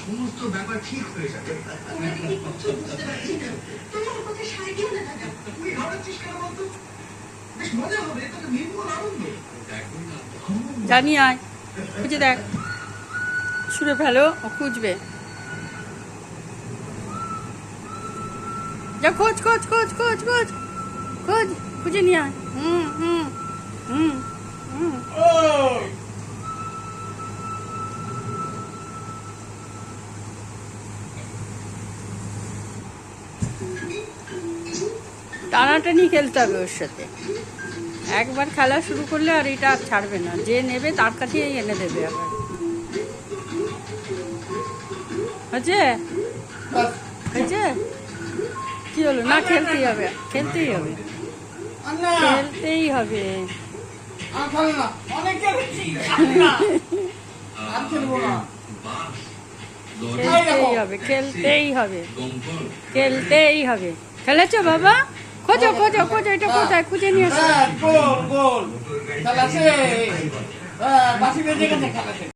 সমস্ত ব্যাপার ঠিক হয়ে যাবে। বেশ মজা হবে, তোকে নির্মল আনন্দ জানি আয় খুঁজে দেখ, ছুঁড়ে ফেলো, ও খুঁজবে। যা খোঁজ খোঁজ খোঁজ খোঁজ খোঁজ খোঁজ, খুঁজে নিয়ে আয়। হুম হুম হুম হুম। টানাটানি খেলতে হবে ওর সাথে। একবার খেলা শুরু করলে আর এটা আর ছাড়বে না, যে নেবে তার কাছেই এনে দেবে আবার। হয়েছে হয়েছে, কি হলো? না, খেলতেই হবে, খেলতেই হবে, খেলতেই হবে, খেলতেই হবে, খেলতেই হবে, খেলতেই হবে। খেলেছো বাবা? খোঁজো খোঁজো খোঁজো, এটা কোথায়? খুঁজে নিয়ে আসো।